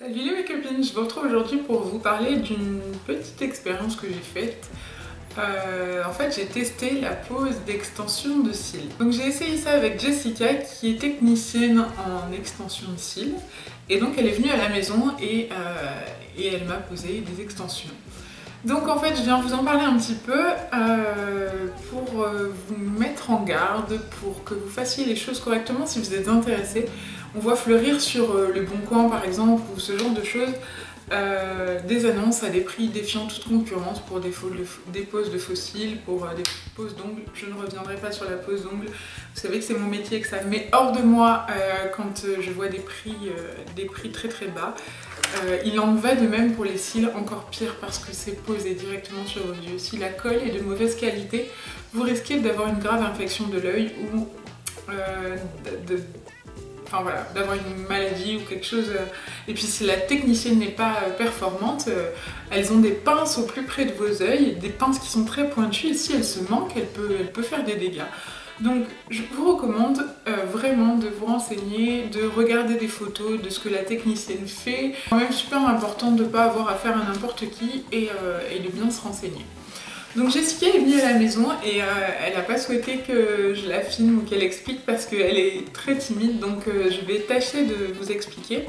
Salut les mes copines, je vous retrouve aujourd'hui pour vous parler d'une petite expérience que j'ai faite. En fait, j'ai testé la pose d'extension de cils. Donc j'ai essayé ça avec Jessica qui est technicienne en extension de cils. Et donc elle est venue à la maison et elle m'a posé des extensions. Donc en fait je viens vous en parler un petit peu pour vous mettre en garde, pour que vous fassiez les choses correctement si vous êtes intéressé. On voit fleurir sur Le Bon Coin par exemple ou ce genre de choses des annonces à des prix défiant toute concurrence pour des poses de fossiles, pour des poses d'ongles. Je ne reviendrai pas sur la pose d'ongles. Vous savez que c'est mon métier, que ça me met hors de moi quand je vois des prix très très bas. Il en va de même pour les cils, encore pire parce que c'est posé directement sur vos yeux. Si la colle est de mauvaise qualité, vous risquez d'avoir une grave infection de l'œil ou d'avoir une maladie ou quelque chose. Et puis si la technicienne n'est pas performante, elles ont des pinces au plus près de vos yeux, des pinces qui sont très pointues et si elles se manquent, elle peut faire des dégâts. Donc je vous recommande vraiment de vous renseigner, de regarder des photos de ce que la technicienne fait. C'est quand même super important de ne pas avoir affaire à n'importe qui et de bien se renseigner. Donc Jessica est venue à la maison et elle n'a pas souhaité que je la filme ou qu'elle explique parce qu'elle est très timide, donc je vais tâcher de vous expliquer.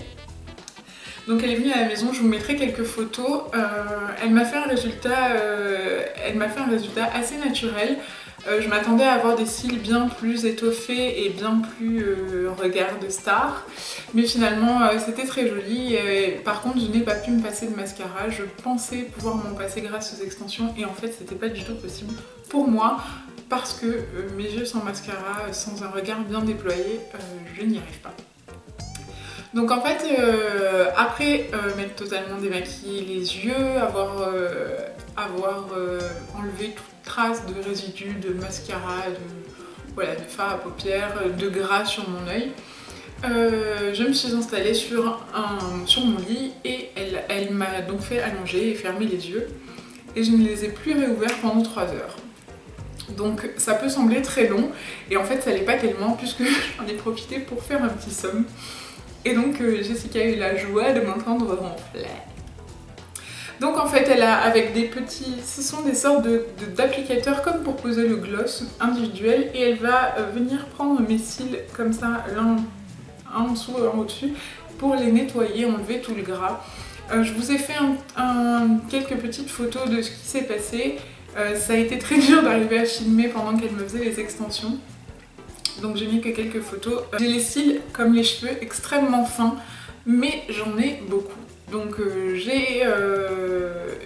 Donc elle est venue à la maison, je vous mettrai quelques photos. Elle m'a fait un résultat assez naturel. Je m'attendais à avoir des cils bien plus étoffés et bien plus regard de star. Mais finalement c'était très joli. Par contre je n'ai pas pu me passer de mascara. Je pensais pouvoir m'en passer grâce aux extensions et en fait c'était pas du tout possible pour moi. Parce que mes yeux sans mascara, sans un regard bien déployé, je n'y arrive pas. Donc en fait, après m'être totalement démaquillé les yeux, avoir enlevé toute trace de résidus de mascara, de fard à paupières, de gras sur mon œil, je me suis installée sur mon lit et elle m'a donc fait allonger et fermer les yeux. Et je ne les ai plus réouverts pendant 3 heures. Donc ça peut sembler très long et en fait ça l'est pas tellement puisque j'en ai profité pour faire un petit somme. Et donc Jessica a eu la joie de m'entendre ronfler. Donc en fait elle a avec des petits, ce sont des sortes d'applicateurs comme pour poser le gloss individuel et elle va venir prendre mes cils comme ça, l'un en dessous et un au-dessus pour les nettoyer, enlever tout le gras. Je vous ai fait quelques petites photos de ce qui s'est passé. Ça a été très dur d'arriver à filmer pendant qu'elle me faisait les extensions. Donc j'ai mis que quelques photos. J'ai les cils comme les cheveux extrêmement fins, mais j'en ai beaucoup. Donc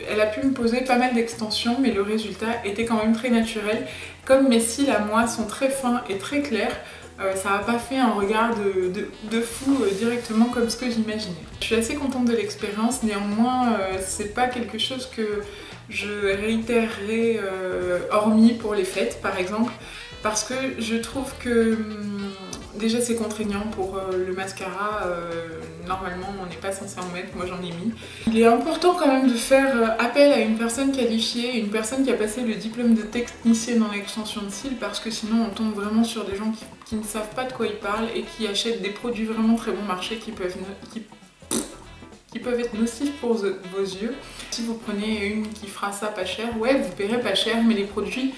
elle a pu me poser pas mal d'extensions, mais le résultat était quand même très naturel. Comme mes cils à moi sont très fins et très clairs, ça n'a pas fait un regard de fou directement comme ce que j'imaginais. Je suis assez contente de l'expérience, néanmoins c'est pas quelque chose que je réitérerai hormis pour les fêtes par exemple. Parce que je trouve que déjà c'est contraignant pour le mascara, normalement on n'est pas censé en mettre, moi j'en ai mis. Il est important quand même de faire appel à une personne qualifiée, une personne qui a passé le diplôme de technicienne en extension de cils parce que sinon on tombe vraiment sur des gens qui ne savent pas de quoi ils parlent et qui achètent des produits vraiment très bon marché qui peuvent être nocifs pour vos yeux. Si vous prenez une qui fera ça pas cher, ouais vous paierez pas cher mais les produits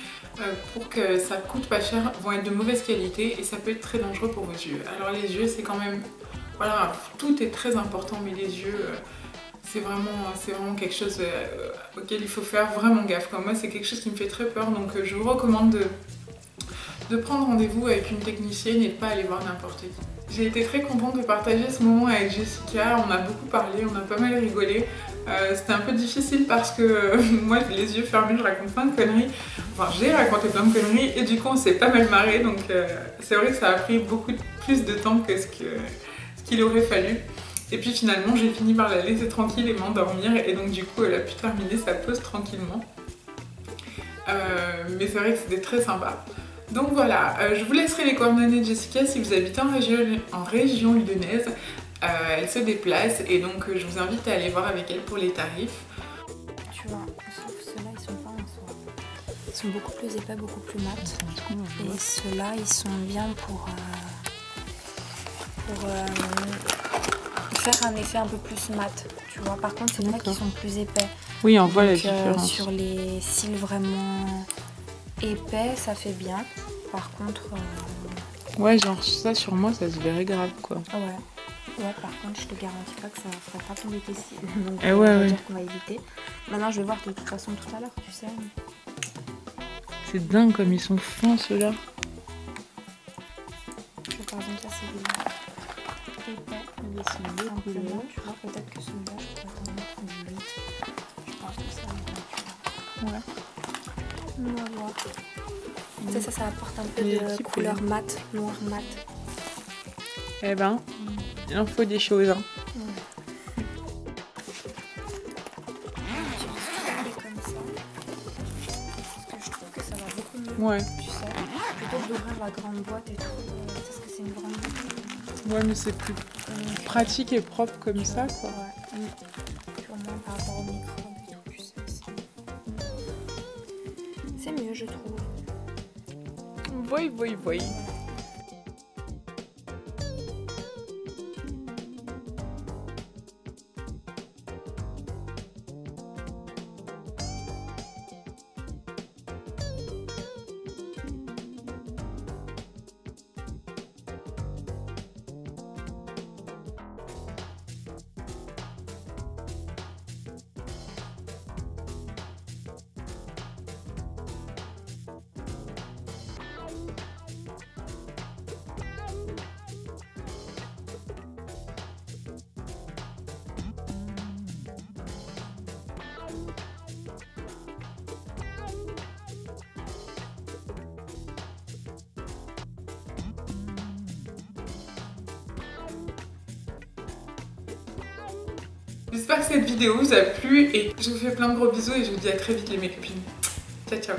pour que ça coûte pas cher vont être de mauvaise qualité et ça peut être très dangereux pour vos yeux. Alors les yeux c'est quand même, voilà, tout est très important mais les yeux c'est vraiment quelque chose auquel il faut faire vraiment gaffe. Moi c'est quelque chose qui me fait très peur donc je vous recommande de prendre rendez-vous avec une technicienne et de pas aller voir n'importe qui. J'ai été très contente de partager ce moment avec Jessica, on a beaucoup parlé, on a pas mal rigolé. C'était un peu difficile parce que moi les yeux fermés je raconte plein de conneries, enfin j'ai raconté plein de conneries et du coup on s'est pas mal marré donc c'est vrai que ça a pris beaucoup plus de temps que ce qu'il aurait fallu. Et puis finalement j'ai fini par la laisser tranquille et m'endormir et donc du coup elle a pu terminer sa pause tranquillement. Mais c'est vrai que c'était très sympa. Donc voilà, je vous laisserai les coordonnées de Jessica si vous habitez en région lyonnaise. Elle se déplace et donc je vous invite à aller voir avec elle pour les tarifs. Tu vois, sauf ceux-là ils sont pas en soie. Ils sont beaucoup plus épais, beaucoup plus mat. Et ceux-là ils sont bien pour faire un effet un peu plus mat, tu vois. Par contre, c'est vrai qu'ils sont plus épais. Oui, on voit la Donc, différence. sur les cils vraiment épais, ça fait bien. Par contre... Ouais, genre ça sur moi, ça se verrait grave, quoi. Ouais, par contre, je te garantis pas que ça ferait pas tomber tes cils. Donc, ouais, on va ouais. dire qu'on va éviter. Maintenant, je vais voir de toute façon tout à l'heure, tu sais. C'est dingue comme ils sont fins, ceux-là. Par exemple, ça, c'est des épais. Mais ils sont bien couleurs. Tu vois, peut-être que celui-là, je pourrais t'en mettre une autre. Je pense que ça va être bien. Ouais. On va voir. Tu sais, ça apporte un peu de couleur mat, noir mat. Eh ben, il en faut des choses, hein. Comme ça. Parce que je trouve que ça va beaucoup mieux. Ouais. Tu sais, plutôt que d'ouvrir la grande boîte et tout, parce que c'est une grande boîte. Ouais, mais c'est plus pratique et propre comme ça, quoi. Ouais. Puis au moins par rapport au microbe et tout, tu sais, c'est mieux, je trouve. Oui. J'espère que cette vidéo vous a plu et je vous fais plein de gros bisous et je vous dis à très vite les mes copines. Ciao ciao.